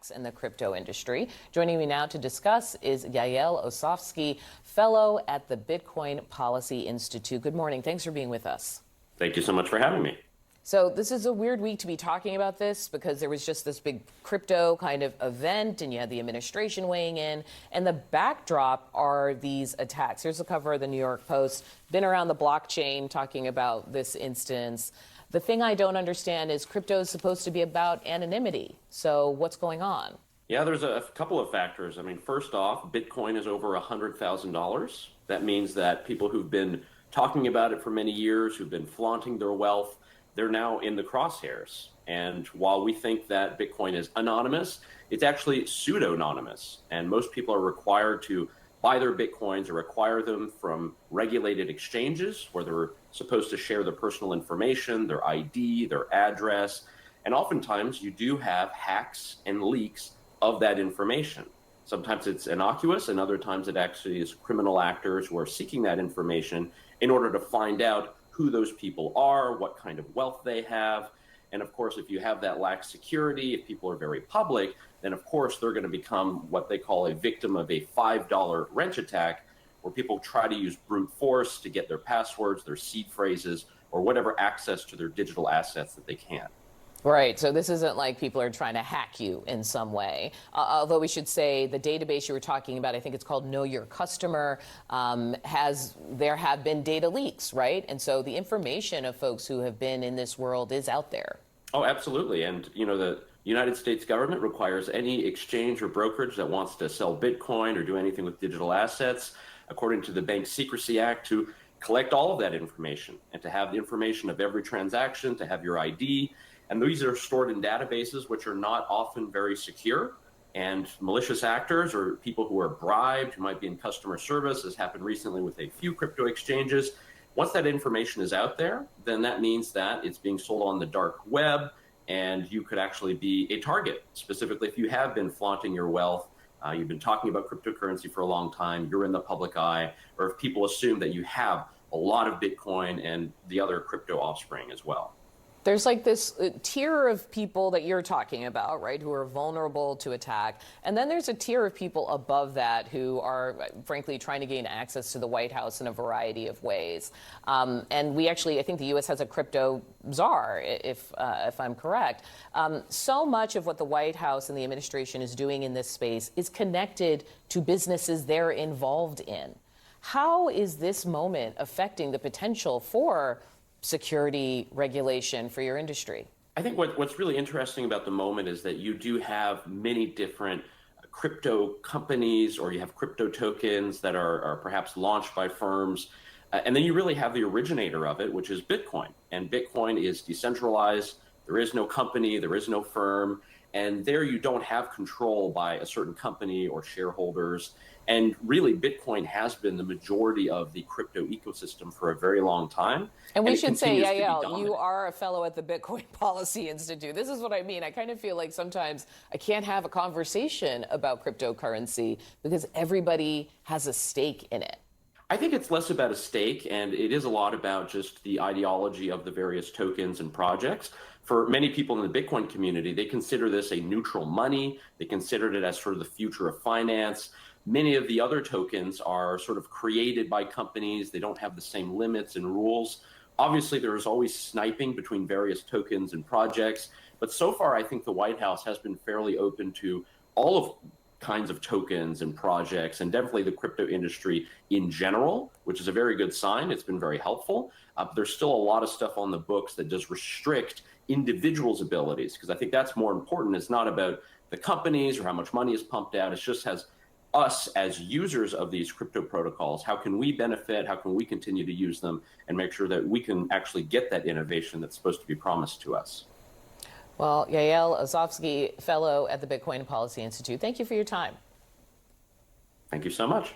attacks in the crypto industry. Joining me now to discuss is Yaël Ossowski, fellow at the Bitcoin Policy Institute. Good morning. Thanks for being with us. Thank you so much for having me. So this is a weird week to be talking about this because there was just this big crypto kind of event and you had the administration weighing in, and the backdrop are these attacks. Here's the cover of the New York Post. Been around the blockchain talking about this instance. The thing I don't understand is crypto is supposed to be about anonymity. So what's going on? Yeah, there's a couple of factors. I mean, first off, Bitcoin is over $100,000. That means that people who've been talking about it for many years, who've been flaunting their wealth, they're now in the crosshairs. And while we think that Bitcoin is anonymous, it's actually pseudo-anonymous. And most people are required to buy their Bitcoins or acquire them from regulated exchanges where they're supposed to share their personal information, their ID, their address. And oftentimes you do have hacks and leaks of that information. Sometimes it's innocuous, and other times it actually is criminal actors who are seeking that information in order to find out who those people are, what kind of wealth they have. And of course, if you have that lax security, if people are very public, then of course they're going to become what they call a victim of a $5 wrench attack, where people try to use brute force to get their passwords, their seed phrases, or whatever access to their digital assets that they can. Right. So this isn't like people are trying to hack you in some way. Although we should say the database you were talking about, I think it's called Know Your Customer, there have been data leaks, right? And so the information of folks who have been in this world is out there. Oh, absolutely. And, you know, the United States government requires any exchange or brokerage that wants to sell Bitcoin or do anything with digital assets, according to the Bank Secrecy Act, to collect all of that information and to have the information of every transaction, to have your ID. And these are stored in databases which are not often very secure. And malicious actors or people who are bribed, who might be in customer service, has happened recently with a few crypto exchanges. Once that information is out there, then that means that it's being sold on the dark web, and you could actually be a target. Specifically, if you have been flaunting your wealth, you've been talking about cryptocurrency for a long time, you're in the public eye, or if people assume that you have a lot of Bitcoin and the other crypto offspring as well. There's like this tier of people that you're talking about, right, who are vulnerable to attack. And then there's a tier of people above that who are, frankly, trying to gain access to the White House in a variety of ways. And we actually, I think the U.S. has a crypto czar, if I'm correct. So much of what the White House and the administration is doing in this space is connected to businesses they're involved in. How is this moment affecting the potential for security regulation for your industry? I think what's really interesting about the moment is that you do have many different crypto companies, or you have crypto tokens that are perhaps launched by firms. And then you really have the originator of it, which is Bitcoin. And Bitcoin is decentralized. There is no company, there is no firm. And there you don't have control by a certain company or shareholders. And really, Bitcoin has been the majority of the crypto ecosystem for a very long time. And we should say, Yael, you are a fellow at the Bitcoin Policy Institute. This is what I mean. I kind of feel like sometimes I can't have a conversation about cryptocurrency because everybody has a stake in it. I think it's less about a stake, and it is a lot about just the ideology of the various tokens and projects. For many people in the Bitcoin community, they consider this a neutral money. They considered it as sort of the future of finance. Many of the other tokens are sort of created by companies. They don't have the same limits and rules. Obviously, there is always sniping between various tokens and projects. But so far, I think the White House has been fairly open to all of kinds of tokens and projects, and definitely the crypto industry in general, which is a very good sign. It's been very helpful. There's still a lot of stuff on the books that does restrict individuals' abilities, because I think that's more important. It's not about the companies or how much money is pumped out. It just has us as users of these crypto protocols. How can we benefit? How can we continue to use them and make sure that we can actually get that innovation that's supposed to be promised to us? Well, Yaël Ossowski, fellow at the Bitcoin Policy Institute, thank you for your time. Thank you so much.